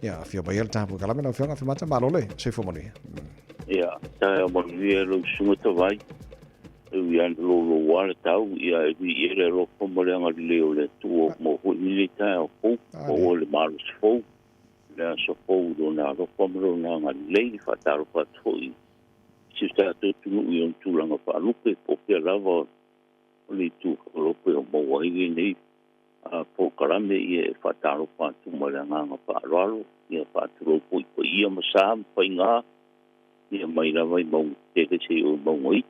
ia fia mai el tapu kalame na fia fa mata malo le se fo moni ia ta mo vi lo sunga to vai ia lo wala tau ia vi ele lo fo mo le le tu mo milita o le malos fo la so fo do na lo fo mo na le fa ta ro pa foi si sta tu un tu langa pa lupe po pe lava le tu lo pe mo wai ni po kalame ia fa ta ro pa tu mo le nga pa ro ia fa tu ro po ia mo sa pa nga ia mai la vai mo te ke se o mo i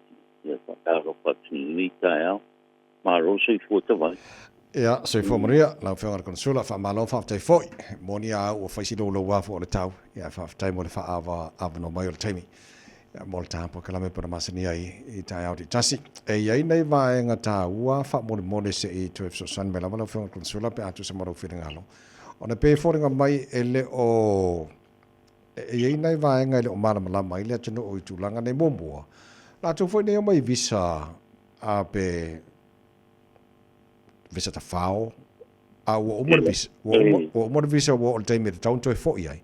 ia fa ta ro pa tu ni ta ya ma ro se fo ta vai ia se fo maria la fia konsula fa malo fa te foi monia o fa si lo wa fo le tau ia fa tai mo le fa ava no mai o taimi mo le tampo kalame para masani ai I tai au di tasi e ia nei va nga ta ua fa mo se I to so san mela mo fa konsula pe atu se mo fi ngalo ona pe fo nga mai ele o e ia nei va nga le o mala mala mai le tino o tu langa nei mombo la tu foi nei mai visa a pe visa ta fao a o mo visa o mo visa o te me taun to fo ia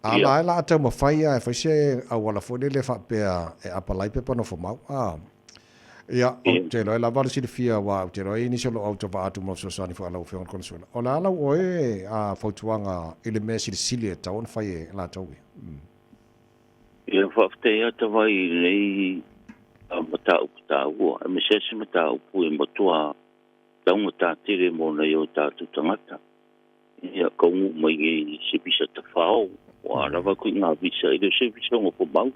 ala la ta mo fai ai fa se a wala fo le fa pe e apalai pe pono fo mau ia o te lo la vale si fia wa te lo ini solo auto va atu mo so sani fo ala o fion konsola o la o e a fo tuanga ele me si silia ta on fai la tau ia fa te ia ta vai nei a mata upta o a me se mata upu e motua tau ta tire mo na yo ta tu tangata ia ko mai ngi se bisa ta fao wa rava ku nga visa ile se visa ngo po bau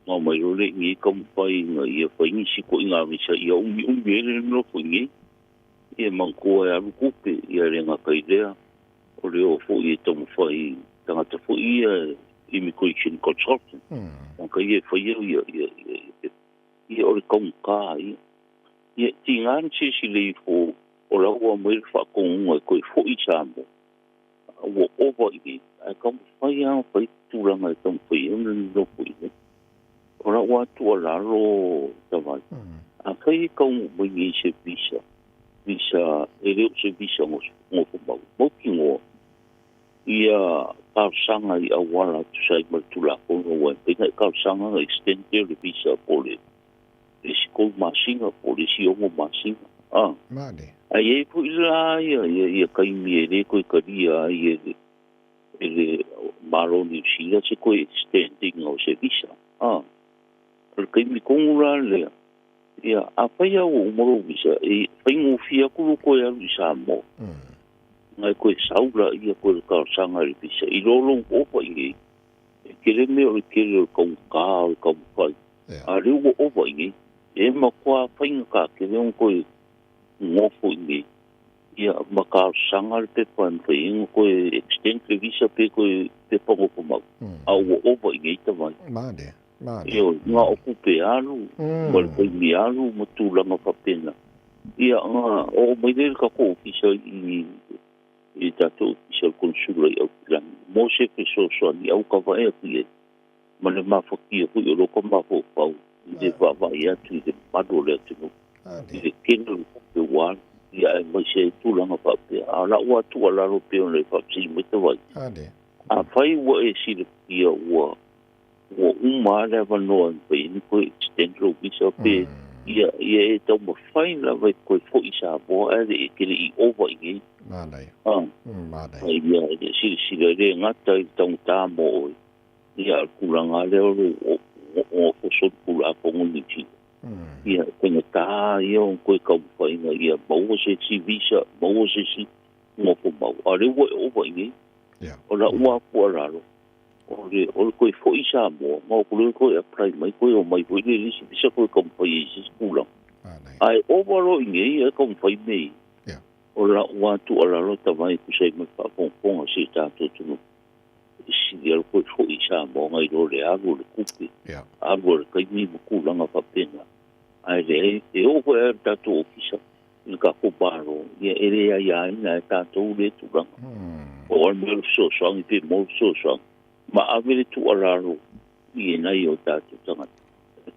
no mai role ngi kom pai nga ia pai ni si ko nga visa ia umi le no ko ngi ia manko ya ku pe ia le nga ka idea o le o fo ia tomo fai tanga ta fo ia immigration consultant ka ia fai ia o le kom ka ia tingan si le fo o la o mai fa ko nga ko fo I chambo o over I a kom fai a fai tu la mai tom fai no fo I ora wa tu la ro ta vai a fai ko mai se visa ele se visa mo mo ki mo ia ka sanga I awala tu sai ma tu la ko no pe ka sanga extend the visa pole is ko masinga pole si o masinga mane ai pu la ia kai mi ele ko karia ele malo ni sila se ko extending o se visa kai mi kongula le ia a fai o mo visa e fai mo fia ku ko ya visa mo ngai ko saula ia ko ka sanga I visa I lolo o pa I ke le me o ke le ko ka fai a le o pa I e ma kwa fai ka ke le ko ngofo I ia maka sanga pe pan fai ko extend le visa pe ko pe pongo ko mau a o pa I ta mai mane Yo nga okupe alu mo ko mi alu mo tu la ma papena ia o mai del ka ko kisa I tato kisa konsula I plan mo se ke so ni au ka va e ma le ma foki ko yo ko ma fo pau de va ia tu de madole tu de kendo de wa ia mo se tu la ma papena ala wa tu ala ro pe le pa si mo te va a fai wo e si ia wa o le va no pe ni ko extend lo visa pe ia e to mo fine la vai ko fo isa bo e ke I over I mane ia si le ngata I tong ta mo ia kulanga le o so kula ko ni ti ia ko ta ia ko ka fine ia bo se si visa bo se si mo ko bo ale wo over I ia ola wa ko la o ko fo isa mo ko apply mai ko o mai ko le si bisa ko pai si skula ai overall ngi e ko pai mai o la wa tu ala lo ta mai ku sei mai pa pon si ta tu si dia ko fo isa mo ngai do le ago le kupi ago le kai ni ku langa pa pena ai le o ko ta tu ofisa il ka ko paro ye ere ya ina ta tu le tu langa o me so ni pe mo so ma avere tu alaro I nei o tatu tanga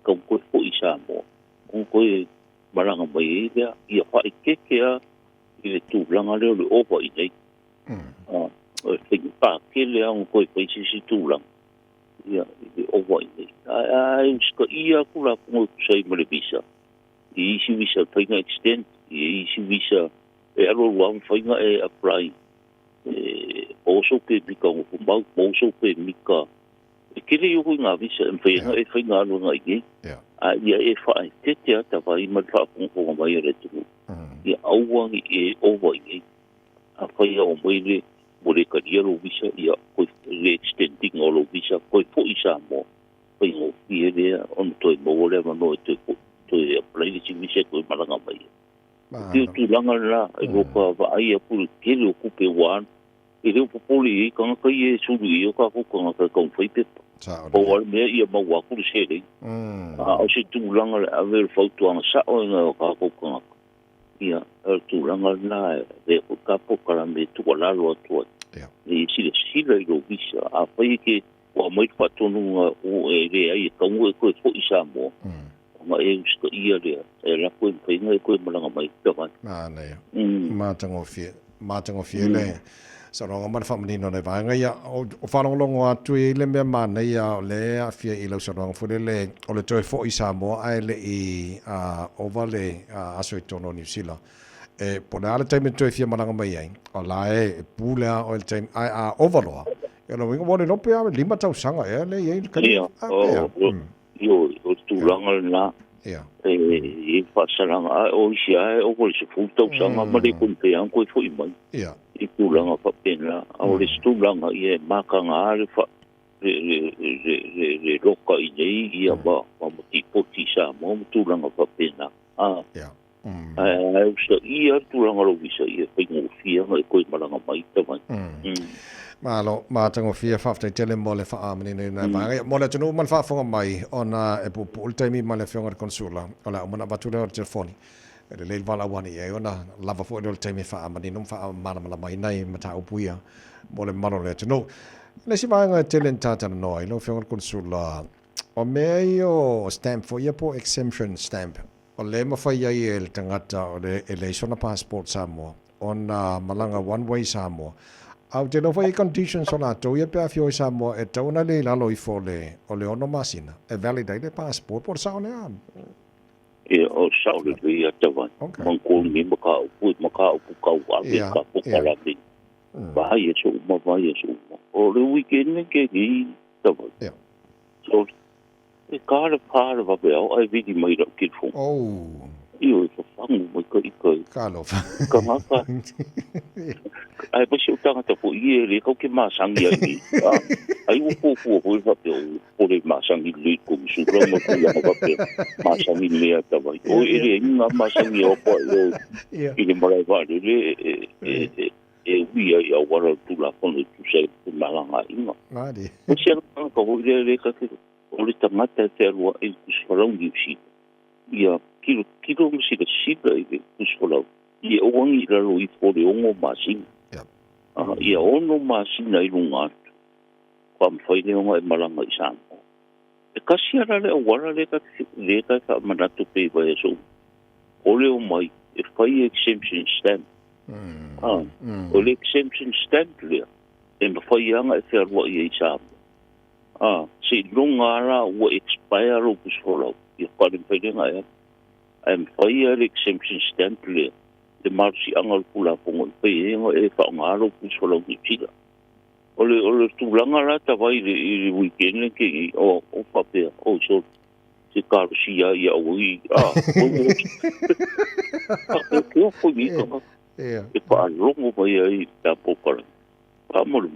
ko ko fo isa mo ko maranga mai ia fa ikekea I tu langa le o pa I nei Think back, kele ang ko'y paisisi tulang. Ia, o wai nei. Ai, ska ia kula kung say malibisa. Isi visa whainga extend, isi visa e alo wang whainga e apply. Also pe mika o kumau, also pe mika. E kele i hui ngā visa, e whainga alo ngā ige. Ia e whae, te ata whai man whakunga mai re tuku. Ia auwangi e o wai nei. A whai au mai mo le karia lo visa, ia koe le extending o lo visa, koe po isa mo. Koe ngō fie lea, ono toi mo le mano e toi apply le si visa koe maranga mai. Kio tu langa la, e roka vai a pulu kele o kupe wan, e leo popoli e kanga kai e suru i o ka kukanga ka kaun whaipepa. O wale mea ia mau wakuru se rei. O se tu langa le avere whautuanga sa o inga o ka kukanga. Ia, tu langa la, e o ka pokara me tua lalo atua. E sila i lo visa, a whai ke wa mai whatonunga o e rea i kaunga e koe fo isa mo. Ma e uska ia rea, e la koe mwhainga e koe malanga mai kawai. Nei, mātango fie le. Sa ronga mana whamanino nei vāinga ia, o whanongolongo atu i le mea mana ia o le a fia i lau sa ronga fure le, o le toi fo isa mo ai le i ova le aso i tono New Zealand. E pone ala taime toi fia malanga mai ai, o la e pūlea o le taime ai a ovaloa. E no winga mone lope ame 5 tausanga e le iei kari. Io, o tūlanga na, e whasaranga, o isi ai, o kore se fūtausanga, ma le kunte an koe fo i mai. I tūlanga whapena, o le tūlanga i e makanga are le roka i nei, i a ma mati poti sa, ma tūlanga whapena. Usa i a tūlanga lo visa, i a whaingo fia, e koe maranga mai tamai. Malo, mātango fia whaftai tele mo le whaamani nei nai vāngai. Mo le tunu man whaafonga mai, ona e pupu ultaimi ma le whionga konsula, o le umana batu leo telefoni. E le leil wala wani e, ona lava fo e le taimi whaamani, num whaamana mala mai nei, mata upuia, mo le mano le tunu. Le si vāngai tele ntātana noi, lo whionga konsula, o mea i o stamp fo ia po exemption stamp. O le mawhai ai e le tangata o le sona passport Samoa, ona malanga one way Samoa. Au te nofa i conditions o la tau ia pia fio i Samoa e tau na le lalo i fo le o le ono masina. E validate le passport por sao ne an. E o sao le vei a tawai. Mangkoli mi maka upu kau wale ka pukara mi. Vai e so uma. O le weekend ne ke ni tawai. So, e kāre pāre wape au ai vidi mai rau kilfo. Io e whangu mai kai. Kālo. Ka ngaka. Ai pa siu tangata po i e le kau ke māsangi ai ni. Ai upo hoi wape o le māsangi lui kum sura mo kui ama wape māsangi mea tawai. O e le inga māsangi o po i le marai wale le e ui ai au wara tula kono tu se malanga inga. Ngādi. O siya ka hoi le kake o le tangata te arua e kuswaraungi usi. Ia kilo msika sika i kuswalau. Ia oangi raro i fore ongo māsinga. Ia ono māsina i runga atu. Kwa mwhaine onga e malanga i Samoa. E kasi ara le awara le ka manatu pei vai e so. O leo mai, e whai exemption stamp. O le exemption stamp lea. E mwhai anga e whiarua i e Samoa. Se runga ara ua expire o kuswalau. Ia kare mwhainenga e. E mwhai a le exemption stamp lea. Te marusi anga pula pongo pe enga e fa ngaro kusolo ni tira. Ole tūlanga la tawai i weekend ke o whapea o so te karusi ia ui ke o fui ka e pa longo mai ai ta pokara pa mole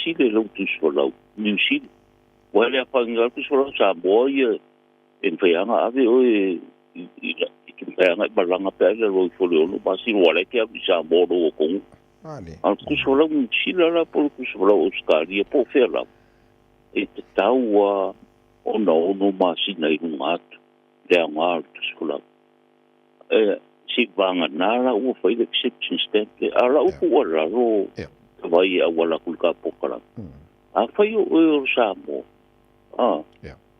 si le lo kusolo New Zealand wale apa ngal kusolo sa boia en feanga ave o kaya nga balanga pa ila roi fole ono basi wale ke abisa moro o kongu. Al kusola sila la por kusola Australia po fela. E te taua ono masina i ngatu. Lea ngāru kusola. Si vanga nara ua whaile exception stamp. Ala upu wala ro. Tawai a wala kulka pokara. A whai o Samoa.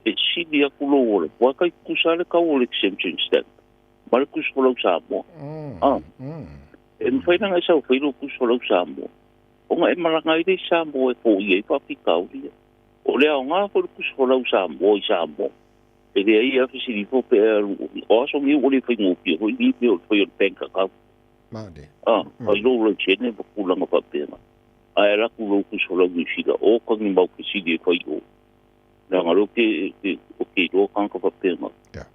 E sidi a kulo wala. Wakai kusale ka wala exemption stamp. Mare kuswalau Samoa. E mwhainanga isau whairo kuswalau Samoa. o nga e malanga i le Samoa e po i e whapikau ria. O lea o ngā kore kusolau Samoa i Samoa. E lea i a fisiri po pe o aso mi o le whaingopi o i me o whai o penka kau. Made. Ai lo lo chene pa kulanga pa pena. Ai la kulo kusolau ni sida o kangi mau kisiri e whai o. Nā ngaro ke lo kanka pa pena.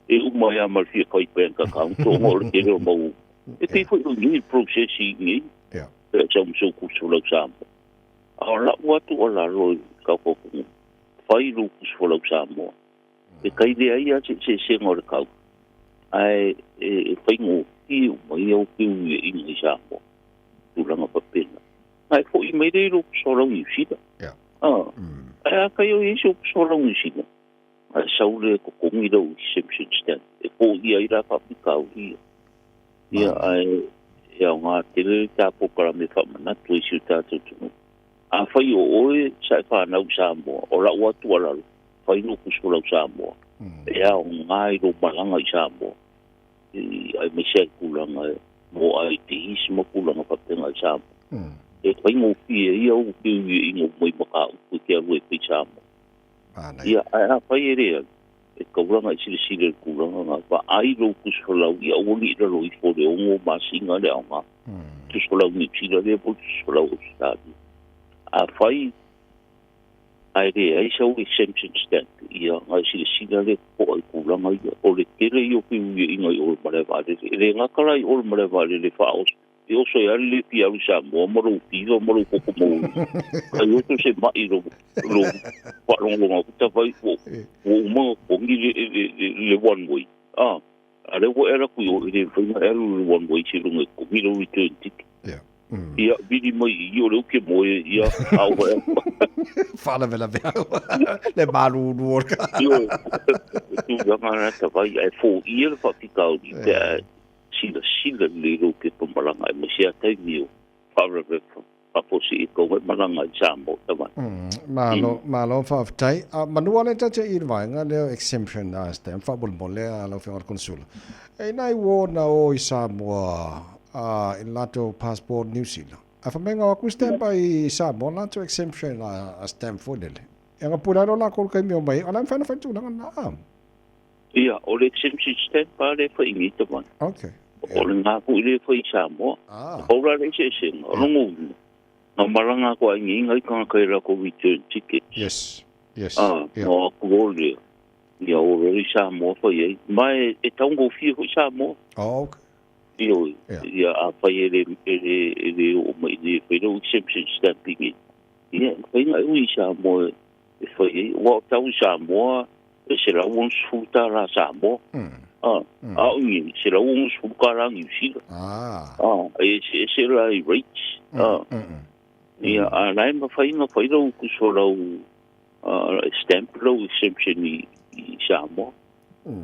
E umai a marfia kai penka kau. Tō ngore ke reo mau. E te whai o ni processi ngi. E cham so kusolau Samoa. A la watu o la roi ka poku. Whai lo kusolau Samoa. E kai lea ia se ngore kau. Ai e whaingo ki o mai au ki ui e inga i Samoa. Tūranga pa pena. Ai fo i mai reiro kusolau i usida. Ai a kai o ese o kusolau i usida. Ai saule ko kongi rau i Simpson Stand. E po ia i ra papikau ia. Ia ai e au ngā tere tāpo para me whamanatu i siu tātou tunu. A whai o oe sai whanau Samoa. O la ua tualaru. Whai no kusolau Samoa. E au ngā i ro malanga i Samoa. Ai me se kulanga mo ai te isi mo kulanga papenga i Samoa. E whai ngō pia ia o ki ui i ngō mai maka upu ki aru e pi Samoa. Ia ai a whai e rea. E kauranga i sile kulanga ngā wha ai ro kusolau i auli i raro i fore o ngō masinga le au ngā. Kusolau ni tira rea po kusolau o stadi. A whai ai rea ai sau i Simpson Stand. Ia ngai sile le po ai kulanga ia. O le tere i o ki ui i ngai o le marevare. E le ngakara i o le marevare le whaos. E oso e ali le pi aru Samoa. Maro piro, maro koko mou. Kai oto se mai ro wharongonga kuta vai o umanga kongi le one way. A le wo era kui o le whainga eru le one way se runga kongi lo return ticket. Ia vidi mai i o leo ke moe ia au e. Whana vela vea. Le maru nuorka. Ia, tu ngana ta vai e fo i le whapikau ni te sila le ro ke pamalanga e mesia tai mio. Whara vefa. Paposi i konga malanga i Samoa tawa. Malo whaftai. Manua le tache i rwainga leo exemption a stem. Whabul mo lea lau whengar konsula. E nai wōna o i Samoa in lato passport New Zealand. A whamenga waku stamp i Samoa lato exemption a stamp for lele. E nga pularo la kol kai mio mai. Alam whana whaitūlanga na am. Ia, o le exemption stamp pa le whaingi tawa. Okay. O le ngā ku i le whai Samoa. Ora le se senga. O longu. Nga maranga ko ai ngai kanga kai ra ko return ticket. Yes. No ku ole. Ia o le Samoa whai. Mai e taungo fia ko Samoa. Okay. Ia a whai ele o mai le whaino exemption stamping. Ia, whai ngai ui Samoa e whai. Wa tau Samoa e se la un suta la Samoa. A ui, se la un suka la New Zealand. E se la i rates. Ia, a lai ma whai rau kusolau stamp rau exemption i Samoa.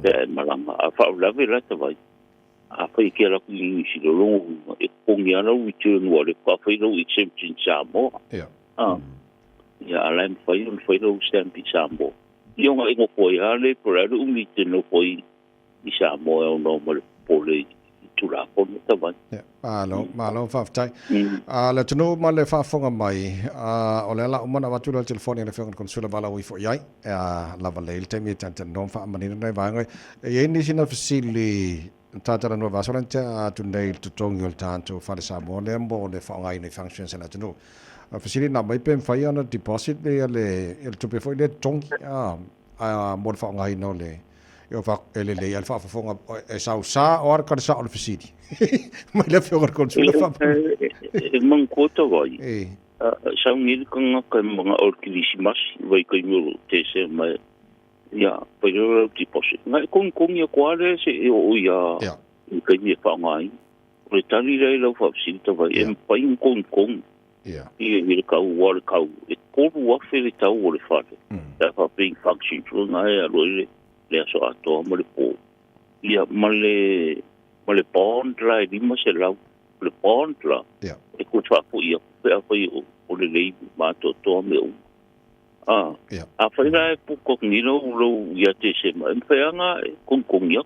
Te marama. A whau lawe la te vai. A whai kia raku i New Zealand longu. E kongi ana return wale. Ka whai rau exemption Samoa. Ia, a lai ma whai rau stamp i Samoa. Ia nga ingo poi ale, pero umi te no poi i Samoa o no male pole i tura kono tawai. Malo whaftai. Le tunu male whafonga mai, o le ala umana watula telefoni le whengan konsula wala ui fo iai, lava leil te mi tantan non wha amanina nei vangai. E ni sina fasili tātara no vasolante a tu nei tutongi o tanto whare Samoa le mbo le whaongai nei functions na tunu. Fasili na mai pen whai ana deposit le tupe foi le tongi mo le whaongai no le eu fa ele le alfa fonga e sa o ar kar sa o fasili. Mai le whengan konsula fa. E mang kota vai. Sa ngil kanga ka mga orkilisimas vai kai mo te se mai. Ja, pero deposit. Ngai kong ia kwale se o ia. Kai ni whaongai. Re tali rei lau whapsita vai. E pai kong. Ia ni ka wal ka. E koru wa fere tau o le whare. Da fa being function tru ngai a roi le aso ato mo le po. Ia male bond la di ma se lau. Le bond la. E ko twa po ia. Pe a pai o le lei ma to me o. A whaina e puko nino ulo ia te se mai. Mwhanga e kong ia.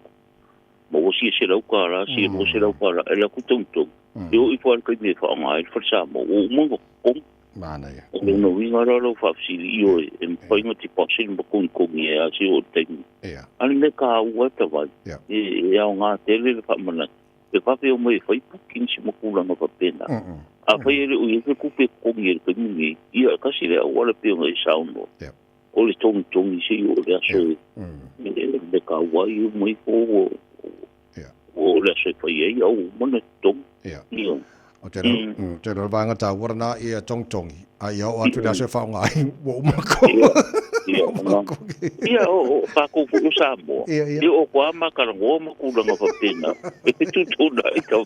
mo si se lau kara si mo se lau kara ela ku tonto yo I fo ka me fa mai fa sa mo o mo ko mana ia o no winga ro fa si yo en foi no tipo sin mo kun ko ni a si o te ia ani me ka u ta vai e a nga tele fa mana e fa pe o mo foi pukin si mo kula no pa pena a fa ele o ye ku pe ko ni ko ni ia ka si le o le pe ngai sa no o le tong tong si o le so me ka wa yo mo ko o le se fa ye o mo na tong ia o te ro vanga ta warna ia tong tong ai o atu da se fa ngai wo ma ko ia o pa ko fu sa mo ia o kwa ma ka ngo ma ku nga fa pena e tu tu na I ka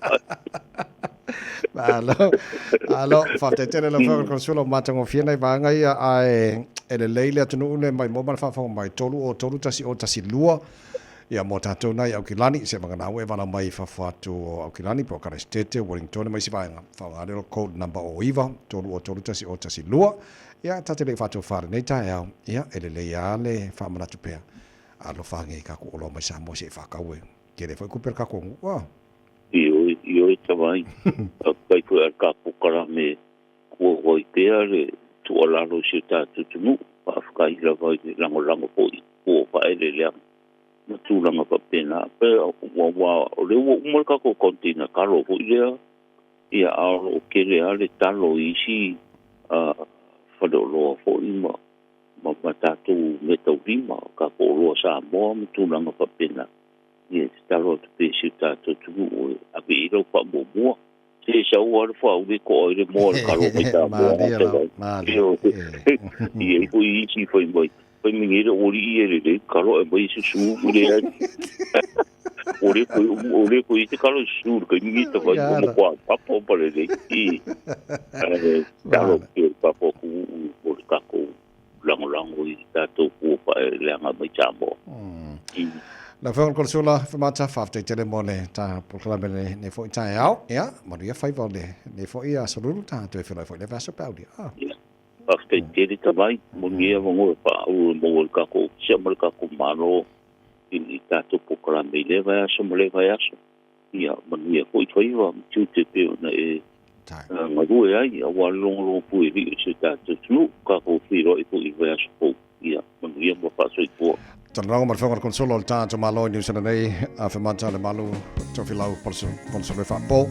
alo fa te la fa ko solo ma tango fiena I vanga ia ai ele leile atu no ne mai mo ma fa mai tolu tasi o tasi lua ia mo tatou nai au kilani se mangana we vala mai fa fatu au kilani po kara stete Wellington mai sivainga fa ngare code number o iva tolu tasi lua ia tatele fatu fare nei ta ia ele le ia le fa mana tupea alo fa ngai ka ko lo mai sa mo se fa ka we kere foi ku per ka ko wa io I tawai kai ko ka ko kara me ko hoi pea le tu ala lo si ta tu nu pa ka I la vai lango po ko pa ele le na tulanga pa pena pe wa o le mo ka ko kontina ka lo po ia o ke le ale talo isi fa do lo fo ma ta tu me to vima ka ko lo sa mo tulanga pa pena ia talo te pe si ta tu a be ro pa mo se sa o fo o ko le mo ka lo me ta ma ia ko isi foi moi foi mingira o li ele kalo e mai su ule ore ko ite kalo su ko ni ta vai como kwa papo pare le I kalo ke papo ku o ka ko lango I ta to ku pa le nga mai chambo la fa ko sula fa mata fa te telemone ta proclame ne fo ta ia maria fa vole ne fo ia solo ta te fa le va so paudi after te vai mo ngia mo pa o mo ka ko se mo ka ko mano I ta to proclame le va so mo le va so ia mo ngia ko I va tu te pe na e ma du ai a wa long pu I se ta tu ka ko fi ro I ko I va so ia mo ngia mo pa so I ko tan rau mar fa consolo ta to malo ni sana nei a fa mata le malu to filau por so le fa po